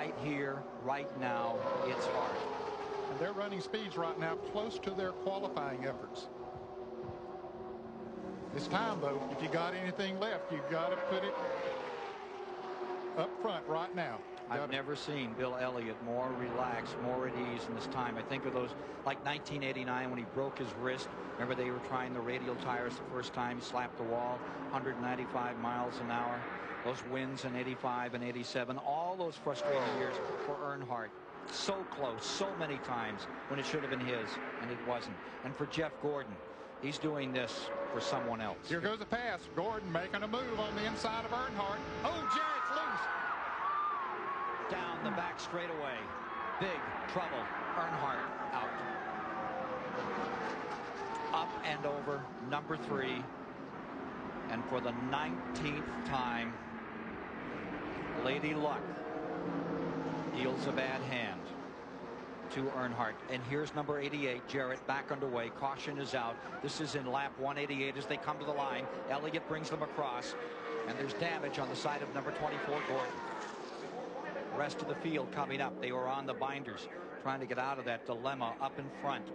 right here, right now, it's hard. And they're running speeds right now close to their qualifying efforts. It's time, though. If you got anything left, you got to put it up front right now. I've never seen Bill Elliott more relaxed, more at ease in this time. I think of those, like 1989 when he broke his wrist. Remember they were trying the radial tires the first time, slapped the wall, 195 miles an hour. Those wins in 85 and 87, all those frustrating years for Earnhardt. So close, so many times when it should have been his, and it wasn't. And for Jeff Gordon, he's doing this for someone else. Here goes a pass. Gordon making a move on the inside of Earnhardt. Oh, Jarrett's loose. Down the back straightaway. Big trouble. Earnhardt out. Up and over number 3. And for the 19th time, Lady Luck deals a bad hand to Earnhardt. And here's number 88, Jarrett, back underway. Caution is out. This is in lap 188 as they come to the line. Elliott brings them across. And there's damage on the side of number 24, Gordon. Rest of the field coming up. They were on the binders trying to get out of that dilemma up in front.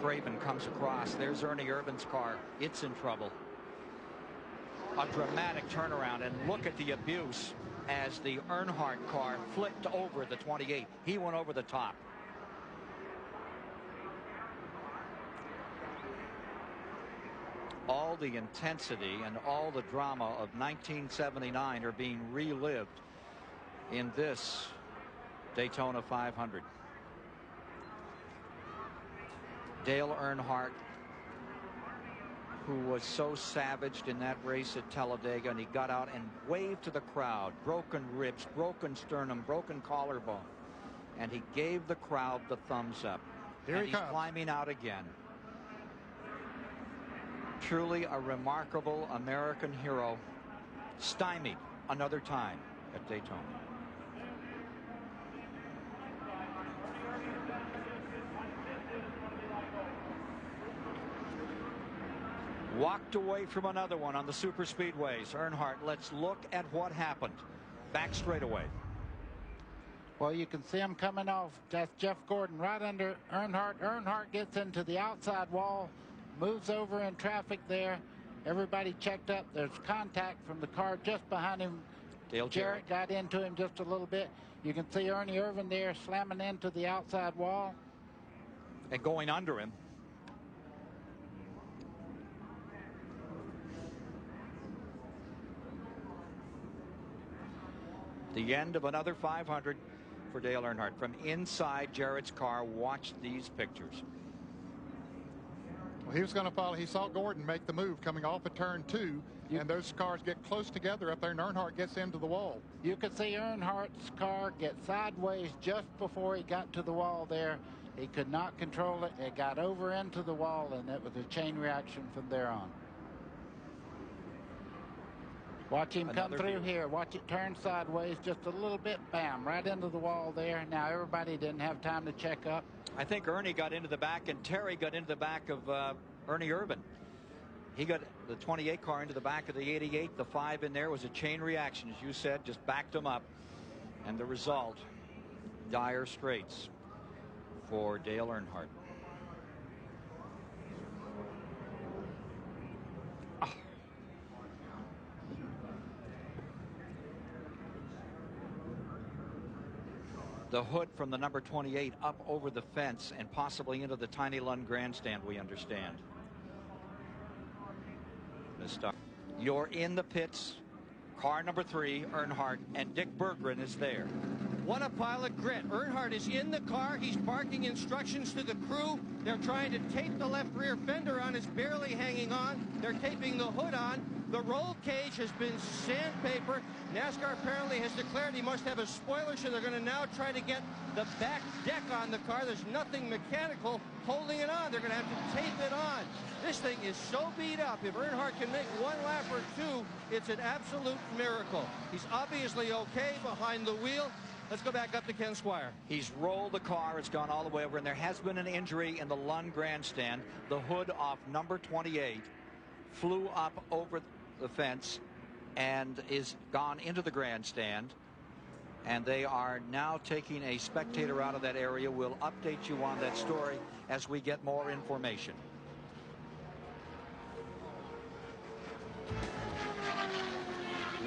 Craven comes across. There's Ernie Irvan's car. It's in trouble. A dramatic turnaround, and look at the abuse as the Earnhardt car flipped over the 28. He went over the top. All the intensity and all the drama of 1979 are being relived in this Daytona 500. Dale Earnhardt, who was so savaged in that race at Talladega, and he got out and waved to the crowd. Broken ribs, broken sternum, broken collarbone. And he gave the crowd the thumbs up. Here and he he's comes. Climbing out again. Truly a remarkable American hero, stymied another time at Daytona. Walked away from another one on the super speedways. Earnhardt, let's look at what happened. Back straightaway. Well, you can see him coming off. That's Jeff Gordon right under Earnhardt. Earnhardt gets into the outside wall, moves over in traffic there. Everybody checked up. There's contact from the car just behind him. Dale Jarrett got into him just a little bit. You can see Ernie Irvan there slamming into the outside wall. And going under him. The end of another 500 for Dale Earnhardt. From inside Jarrett's car, watch these pictures. Well, he was going to follow. He saw Gordon make the move coming off of turn 2, and those cars get close together up there, and Earnhardt gets into the wall. You could see Earnhardt's car get sideways just before he got to the wall there. He could not control it. It got over into the wall, and it was a chain reaction from there on. Watch him come through here. Watch it turn sideways just a little bit. Bam, right into the wall there. Now everybody didn't have time to check up. I think Ernie got into the back, and Terry got into the back of Ernie Irvan. He got the 28 car into the back of the 88. The 5 in there was a chain reaction, as you said, just backed him up. And the result, dire straits for Dale Earnhardt. The hood from the number 28 up over the fence and possibly into the Tiny Lund grandstand, we understand. You're in the pits. Car number 3, Earnhardt, and Dick Berggren is there. What a pile of grit. Earnhardt is in the car. He's barking instructions to the crew. They're trying to tape the left rear fender on. It's barely hanging on. They're taping the hood on. The roll cage has been sandpaper. NASCAR apparently has declared he must have a spoiler, so they're going to now try to get the back deck on the car. There's nothing mechanical holding it on. They're going to have to tape it on. This thing is so beat up. If Earnhardt can make one lap or two, it's an absolute miracle. He's obviously okay behind the wheel. Let's go back up to Ken Squire. He's rolled the car. It's gone all the way over, and there has been an injury in the Lund grandstand. The hood off number 28 flew up over the fence and is gone into the grandstand. and they are now taking a spectator out of that area. We'll update you on that story as we get more information.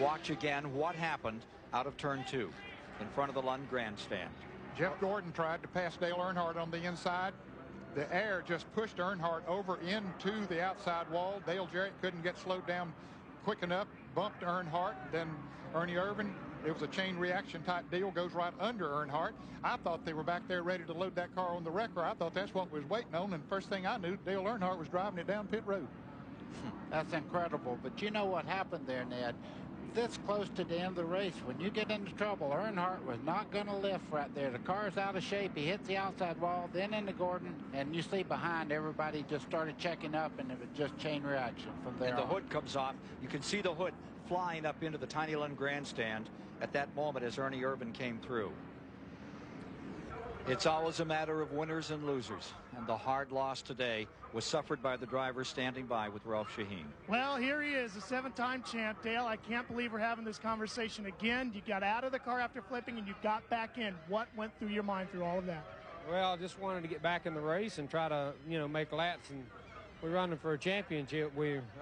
Watch again what happened out of turn 2 in front of the Lund grandstand. Jeff Gordon tried to pass Dale Earnhardt on the inside. The air just pushed Earnhardt over into the outside wall. Dale Jarrett couldn't get slowed down quick enough, bumped Earnhardt. Then Ernie Irvan, it was a chain reaction type deal, goes right under Earnhardt. I thought they were back there ready to load that car on the wrecker. I thought that's what was waiting on, and first thing I knew, Dale Earnhardt was driving it down pit road. That's incredible. But you know what happened there, Ned? This close to the end of the race, when you get into trouble, Earnhardt was not going to lift right there. The car's out of shape. He hits the outside wall, then into Gordon, and you see behind, everybody just started checking up, and it was just chain reaction from there and the on. hood comes off. You can see the hood flying up into the Tiny Lund grandstand at that moment as Ernie Irvan came through. It's always a matter of winners and losers, and the hard loss today was suffered by the driver standing by with Ralph Shaheen. Well, here he is, a 7-time champ. Dale, I can't believe we're having this conversation again. You got out of the car after flipping, and you got back in. What went through your mind through all of that? Well, I just wanted to get back in the race and try to, make laps, and we're running for a championship.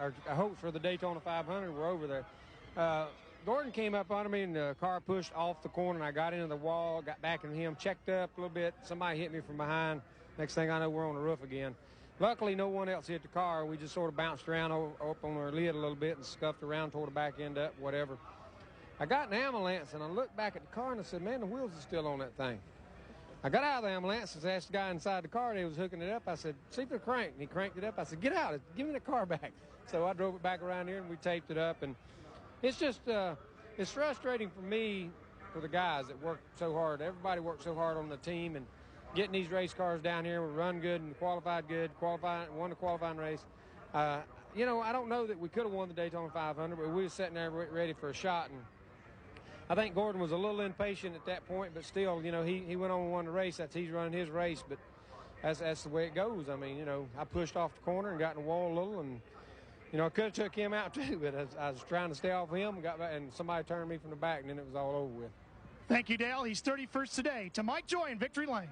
Our hopes for the Daytona 500 were over there. Gordon came up on me, and the car pushed off the corner, and I got into the wall, got back into him, checked up a little bit. Somebody hit me from behind. Next thing I know, we're on the roof again. Luckily, no one else hit the car. We just sort of bounced around up on our lid a little bit and scuffed around, tore the back end up, whatever. I got in the ambulance, and I looked back at the car, and I said, man, the wheels are still on that thing. I got out of the ambulance and asked the guy inside the car that was hooking it up. I said, see if it cranked. And he cranked it up. I said, get out. Give me the car back. So I drove it back around here, and we taped it up. And it's just it's frustrating for me, for the guys that work so hard. Everybody works so hard on the team, and getting these race cars down here, we run good and qualified good, won the qualifying race. I don't know that we could have won the Daytona 500, but we were sitting there ready for a shot. And I think Gordon was a little impatient at that point, but still, he went on and won the race. He's running his race, but that's the way it goes. I mean, I pushed off the corner and got in the wall a little, and I could have took him out too, but I was trying to stay off him, and got back, and somebody turned me from the back, and then it was all over with. Thank you, Dale. He's 31st today. To Mike Joy in Victory Lane.